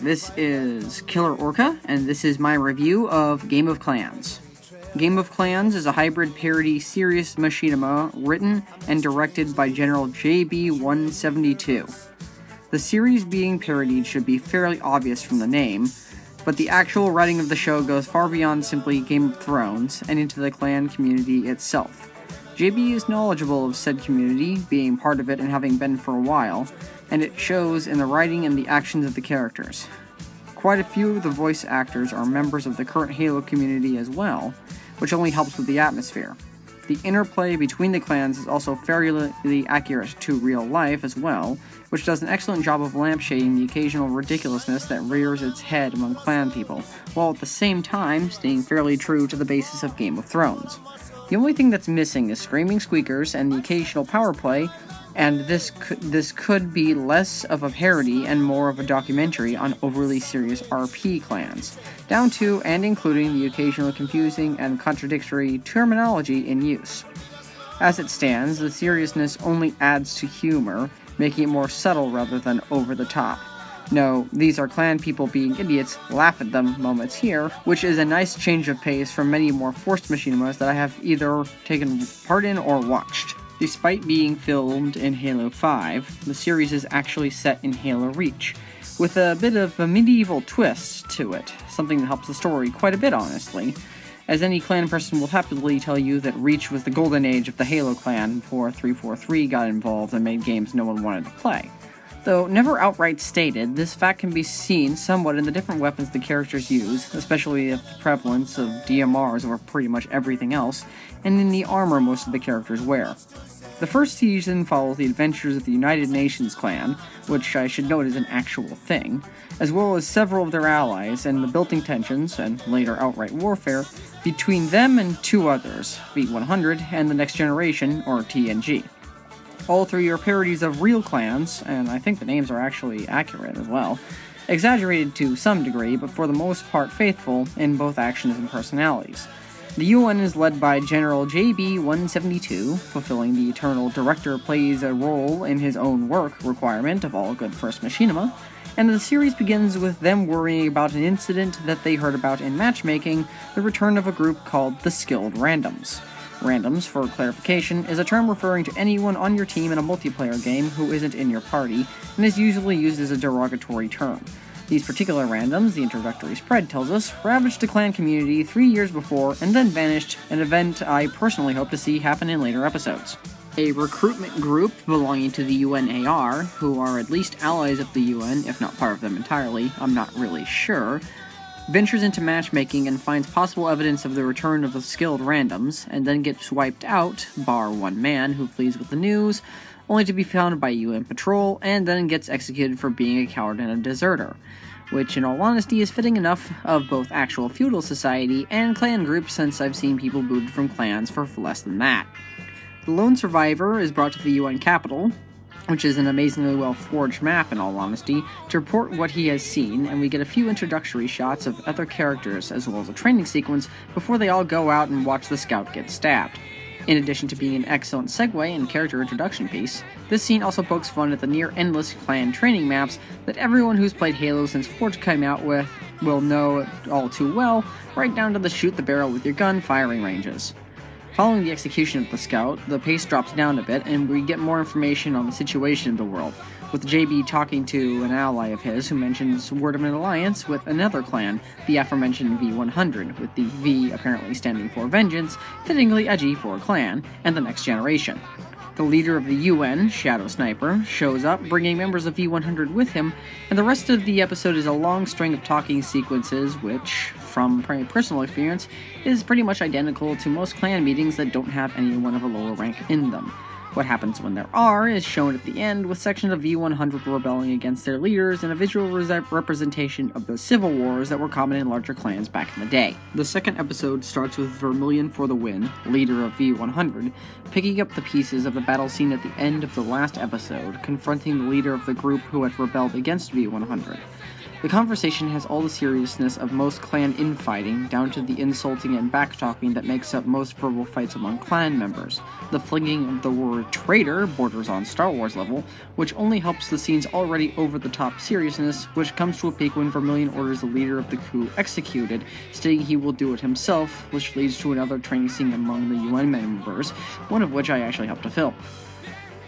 this is Killer Orca, and this is my review of Game of Clans. Game of Clans is a hybrid parody serious machinima written and directed by General JB172. The series being parodied should be fairly obvious from the name, but the actual writing of the show goes far beyond simply Game of Thrones and into the clan community itself. JB is knowledgeable of said community, being part of it and having been for a while, and it shows in the writing and the actions of the characters. Quite a few of the voice actors are members of the current Halo community as well, which only helps with the atmosphere. The interplay between the clans is also fairly accurate to real life as well, which does an excellent job of lampshading the occasional ridiculousness that rears its head among clan people, while at the same time staying fairly true to the basis of Game of Thrones. The only thing that's missing is screaming squeakers and the occasional power play, and this could be less of a parody and more of a documentary on overly serious RP clans, down to and including the occasional confusing and contradictory terminology in use. As it stands, the seriousness only adds to humor, making it more subtle rather than over the top. No, these are clan people being idiots, laugh at them moments here, which is a nice change of pace from many more forced machinimas that I have either taken part in or watched. Despite being filmed in Halo 5, the series is actually set in Halo Reach, with a bit of a medieval twist to it, something that helps the story quite a bit honestly, as any clan person will happily tell you that Reach was the golden age of the Halo clan before 343 got involved and made games no one wanted to play. Though never outright stated, this fact can be seen somewhat in the different weapons the characters use, especially if the prevalence of DMRs over pretty much everything else, and in the armor most of the characters wear. The first season follows the adventures of the United Nations clan, which I should note is an actual thing, as well as several of their allies, and the building tensions, and later outright warfare, between them and two others, V100 and the Next Generation, or TNG. All three are parodies of real clans, and I think the names are actually accurate as well, exaggerated to some degree, but for the most part faithful in both actions and personalities. The UN is led by General JB172, fulfilling the eternal director plays a role in his own work requirement of all good first machinima, and the series begins with them worrying about an incident that they heard about in matchmaking, the return of a group called the Skilled Randoms. Randoms, for clarification, is a term referring to anyone on your team in a multiplayer game who isn't in your party, and is usually used as a derogatory term. These particular randoms, the introductory spread tells us, ravaged the clan community 3 years before and then vanished, an event I personally hope to see happen in later episodes. A recruitment group belonging to the UNAR, who are at least allies of the UN, if not part of them entirely, I'm not really sure, ventures into matchmaking and finds possible evidence of the return of the skilled randoms, and then gets wiped out, bar one man who flees with the news, only to be found by UN patrol, and then gets executed for being a coward and a deserter, which in all honesty is fitting enough of both actual feudal society and clan groups since I've seen people booted from clans for less than that. The lone survivor is brought to the UN capital, which is an amazingly well-forged map in all honesty, to report what he has seen, and we get a few introductory shots of other characters as well as a training sequence before they all go out and watch the scout get stabbed. In addition to being an excellent segue and character introduction piece, this scene also pokes fun at the near-endless clan training maps that everyone who's played Halo since Forge came out with will know all too well, right down to the shoot the barrel with your gun firing ranges. Following the execution of the scout, the pace drops down a bit and we get more information on the situation of the world, with JB talking to an ally of his who mentions word of an alliance with another clan, the aforementioned V100, with the V apparently standing for Vengeance, fittingly edgy for a clan, and the Next Generation. The leader of the UN, Shadow Sniper, shows up, bringing members of V100 with him, and the rest of the episode is a long string of talking sequences which, from personal experience, is pretty much identical to most clan meetings that don't have anyone of a lower rank in them. What happens when there are is shown at the end, with sections of V100 rebelling against their leaders and a visual representation of the civil wars that were common in larger clans back in the day. The second episode starts with Vermilion for the Win, leader of V100, picking up the pieces of the battle scene at the end of the last episode, confronting the leader of the group who had rebelled against V100. The conversation has all the seriousness of most clan infighting, down to the insulting and backtalking that makes up most verbal fights among clan members. The flinging of the word traitor borders on Star Wars level, which only helps the scene's already over-the-top seriousness, which comes to a peak when Vermilion orders the leader of the coup executed, stating he will do it himself, which leads to another training scene among the UN members, one of which I actually helped to film.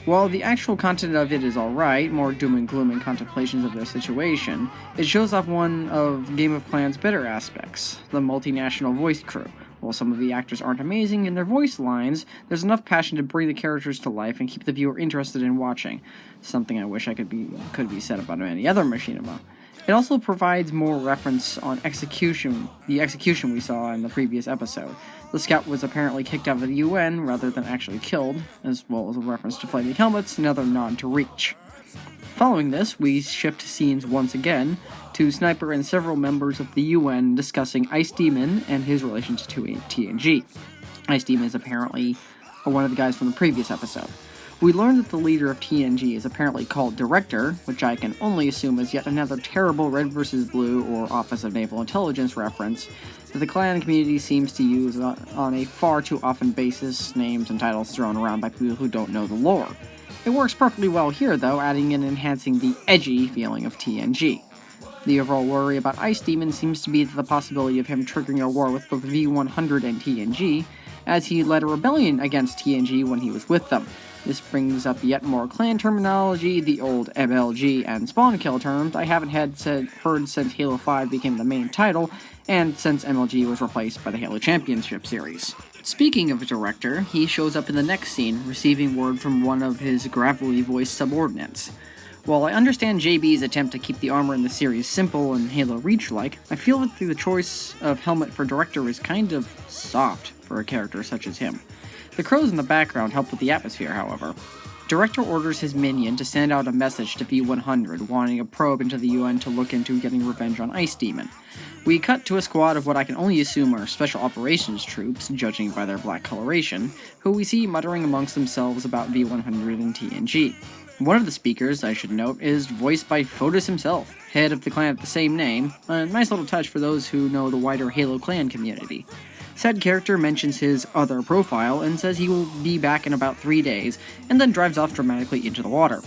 While the actual content of it is alright, more doom and gloom and contemplations of their situation, it shows off one of Game of Clans' better aspects, the multinational voice crew. While some of the actors aren't amazing in their voice lines, there's enough passion to bring the characters to life and keep the viewer interested in watching, something I wish could be said about any other machinima. It also provides more reference on the execution we saw in the previous episode. The scout was apparently kicked out of the UN rather than actually killed, as well as a reference to flaming helmets, another nod to Reach. Following this, we shift scenes once again to Sniper and several members of the UN discussing Ice Demon and his relation to TNG. Ice Demon is apparently one of the guys from the previous episode. We learn that the leader of TNG is apparently called Director, which I can only assume is yet another terrible Red vs. Blue or Office of Naval Intelligence reference that the clan community seems to use on a far too often basis, names and titles thrown around by people who don't know the lore. It works perfectly well here, though, adding and enhancing the edgy feeling of TNG. The overall worry about Ice Demon seems to be the possibility of him triggering a war with both V100 and TNG, as he led a rebellion against TNG when he was with them. This brings up yet more clan terminology, the old MLG and spawn kill terms I haven't heard since Halo 5 became the main title, and since MLG was replaced by the Halo Championship series. Speaking of a director, he shows up in the next scene, receiving word from one of his gravelly voiced subordinates. While I understand JB's attempt to keep the armor in the series simple and Halo Reach-like, I feel that the choice of helmet for director is kind of soft for a character such as him. The crows in the background help with the atmosphere, however. Director orders his minion to send out a message to V100, wanting a probe into the UN to look into getting revenge on Ice Demon. We cut to a squad of what I can only assume are special operations troops, judging by their black coloration, who we see muttering amongst themselves about V100 and TNG. One of the speakers, I should note, is voiced by Fotis himself, head of the clan of the same name, a nice little touch for those who know the wider Halo clan community. Said character mentions his other profile and says he will be back in about 3 days, and then drives off dramatically into the water.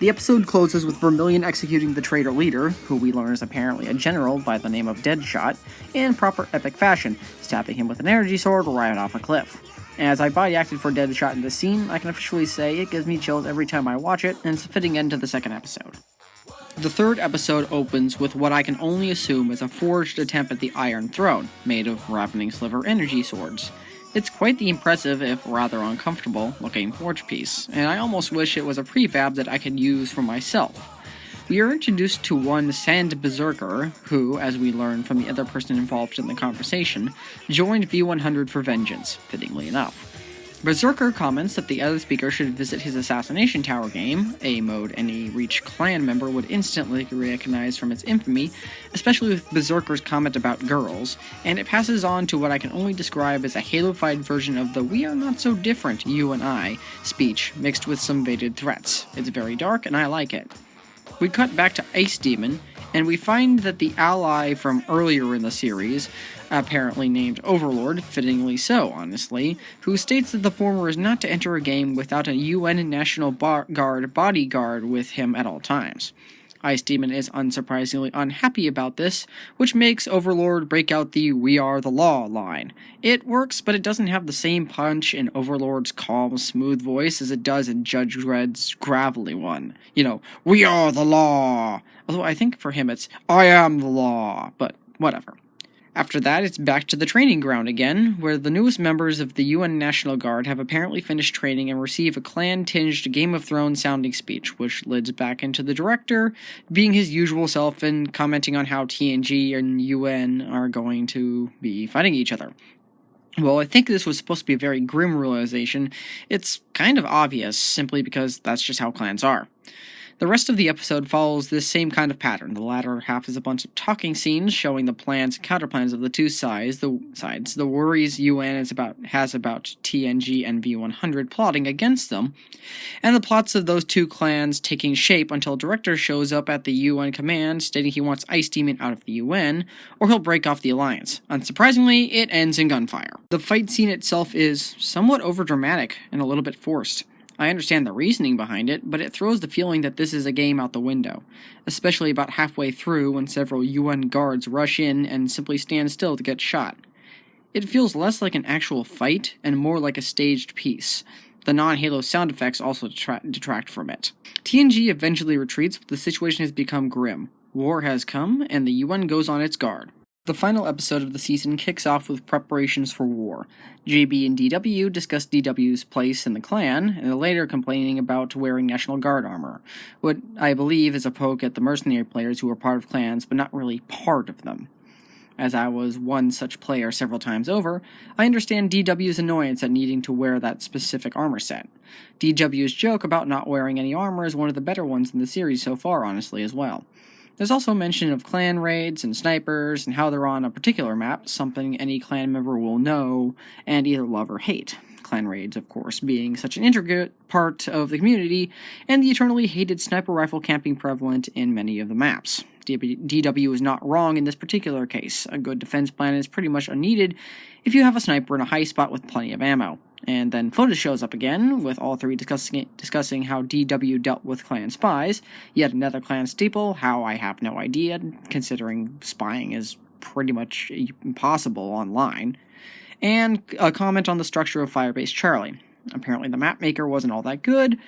The episode closes with Vermilion executing the traitor leader, who we learn is apparently a general by the name of Deadshot, in proper epic fashion, stabbing him with an energy sword right off a cliff. As I body acted for Deadshot in this scene, I can officially say it gives me chills every time I watch it, and it's a fitting end to the second episode. The third episode opens with what I can only assume is a forged attempt at the Iron Throne, made of Ravening Sliver energy swords. It's quite the impressive, if rather uncomfortable, looking forge piece, and I almost wish it was a prefab that I could use for myself. We are introduced to one Sand Berserker, who, as we learn from the other person involved in the conversation, joined V100 for vengeance, fittingly enough. Berserker comments that the other speaker should visit his Assassination Tower game, a mode any Reach clan member would instantly recognize from its infamy, especially with Berserker's comment about girls, and it passes on to what I can only describe as a Halo-fied version of the "we are not so different, you and I" speech, mixed with some baited threats. It's very dark, and I like it. We cut back to Ice Demon, and we find that the ally from earlier in the series, apparently named Overlord, fittingly so, honestly, who states that the former is not to enter a game without a UN National Guard bodyguard with him at all times. Ice Demon is unsurprisingly unhappy about this, which makes Overlord break out the "we are the law" line. It works, but it doesn't have the same punch in Overlord's calm, smooth voice as it does in Judge Dredd's gravelly one. "We are the law!" Although I think for him it's "I am the law," but whatever. After that, it's back to the training ground again, where the newest members of the UN National Guard have apparently finished training and receive a clan-tinged Game of Thrones sounding speech, which leads back into the director being his usual self and commenting on how TNG and UN are going to be fighting each other. Well, I think this was supposed to be a very grim realization. It's kind of obvious, simply because that's just how clans are. The rest of the episode follows this same kind of pattern. The latter half is a bunch of talking scenes showing the plans and counterplans of the two sides, the worries UN has about TNG and V100 plotting against them, and the plots of those two clans taking shape until Director shows up at the UN command stating he wants Ice Demon out of the UN, or he'll break off the alliance. Unsurprisingly, it ends in gunfire. The fight scene itself is somewhat overdramatic and a little bit forced. I understand the reasoning behind it, but it throws the feeling that this is a game out the window, especially about halfway through when several UN guards rush in and simply stand still to get shot. It feels less like an actual fight and more like a staged piece. The non-Halo sound effects also detract from it. TNG eventually retreats, but the situation has become grim. War has come, and the UN goes on its guard. The final episode of the season kicks off with preparations for war. JB and DW discuss DW's place in the clan, and later complaining about wearing National Guard armor, what I believe is a poke at the mercenary players who are part of clans but not really part of them. As I was one such player several times over, I understand DW's annoyance at needing to wear that specific armor set. DW's joke about not wearing any armor is one of the better ones in the series so far, honestly, as well. There's also mention of clan raids and snipers and how they're on a particular map, something any clan member will know and either love or hate. Clan raids, of course, being such an intricate part of the community, and the eternally hated sniper rifle camping prevalent in many of the maps. DW is not wrong in this particular case. A good defense plan is pretty much unneeded if you have a sniper in a high spot with plenty of ammo. And then Fotis shows up again, with all three discussing how DW dealt with clan spies, yet another clan staple, how I have no idea, considering spying is pretty much impossible online, and a comment on the structure of Firebase Charlie. Apparently the map maker wasn't all that good.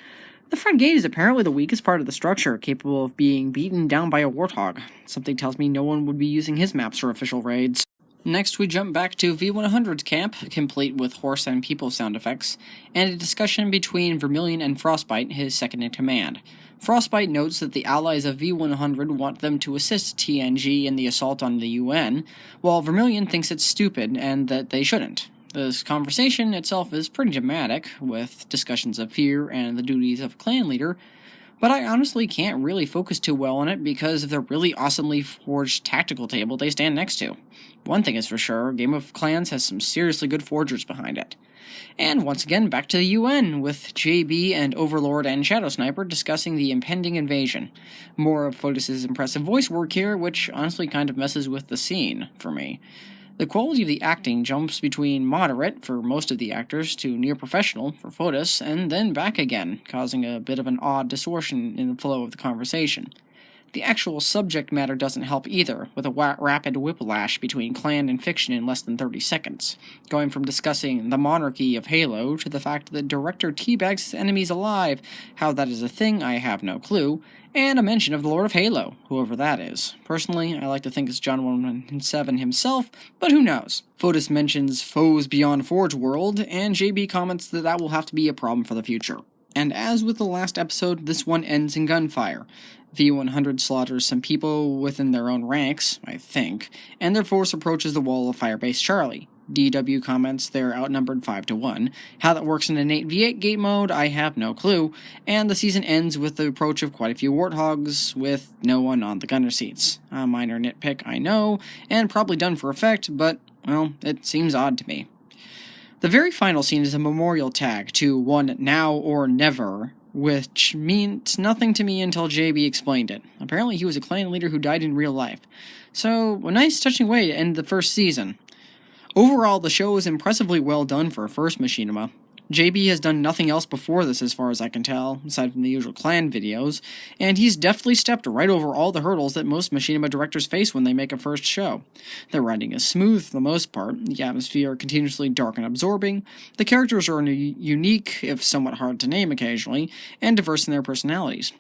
The front gate is apparently the weakest part of the structure, capable of being beaten down by a warthog. Something tells me no one would be using his maps for official raids. Next, we jump back to V100's camp, complete with horse and people sound effects, and a discussion between Vermilion and Frostbite, his second-in-command. Frostbite notes that the allies of V100 want them to assist TNG in the assault on the UN, while Vermilion thinks it's stupid and that they shouldn't. This conversation itself is pretty dramatic, with discussions of fear and the duties of a clan leader, but I honestly can't really focus too well on it because of the really awesomely forged tactical table they stand next to. One thing is for sure, Game of Clans has some seriously good forgers behind it. And once again, back to the UN, with JB and Overlord and Shadow Sniper discussing the impending invasion. More of Fotis' impressive voice work here, which honestly kind of messes with the scene, for me. The quality of the acting jumps between moderate for most of the actors to near professional for Fotis, and then back again, causing a bit of an odd distortion in the flow of the conversation. The actual subject matter doesn't help either, with a rapid whiplash between clan and fiction in less than 30 seconds, going from discussing the monarchy of Halo to the fact that Director teabags his enemies alive. How that is a thing, I have no clue, and a mention of the Lord of Halo, whoever that is. Personally, I like to think it's John 117 himself, but who knows. Fotis mentions foes beyond Forge World, and JB comments that that will have to be a problem for the future. And as with the last episode, this one ends in gunfire. V100 slaughters some people within their own ranks, I think, and their force approaches the wall of Firebase Charlie. DW comments they're outnumbered 5-1. How that works in innate V8 gate mode, I have no clue, and the season ends with the approach of quite a few warthogs, with no one on the gunner seats. A minor nitpick, I know, and probably done for effect, but, well, it seems odd to me. The very final scene is a memorial tag to one now or never, which means nothing to me until JB explained it. Apparently he was a clan leader who died in real life. So, a nice touching way to end the first season. Overall, the show is impressively well done for a first Machinima. JB has done nothing else before this as far as I can tell, aside from the usual clan videos, and he's definitely stepped right over all the hurdles that most Machinima directors face when they make a first show. The writing is smooth for the most part, the atmosphere continuously dark and absorbing, the characters are unique, if somewhat hard to name occasionally, and diverse in their personalities.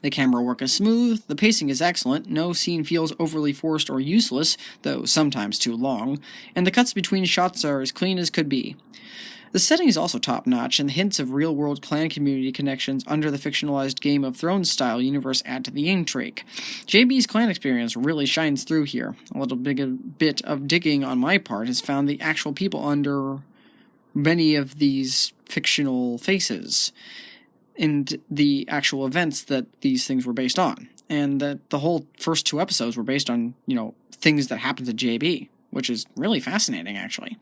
The camera work is smooth, the pacing is excellent, no scene feels overly forced or useless, though sometimes too long, and the cuts between shots are as clean as could be. The setting is also top-notch, and the hints of real-world clan community connections under the fictionalized Game of Thrones-style universe add to the intrigue. JB's clan experience really shines through here. A little bit of digging on my part has found the actual people under many of these fictional faces. and the actual events that these things were based on. And that the whole first 2 episodes were based on, things that happened to JB, which is really fascinating, actually.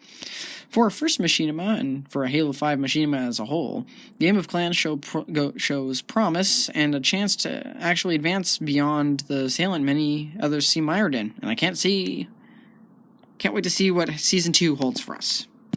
For our first Machinima, and for a Halo 5 Machinima as a whole, Game of Clans shows promise and a chance to actually advance beyond the assailant many others see mired in. And I can't wait to see what Season 2 holds for us.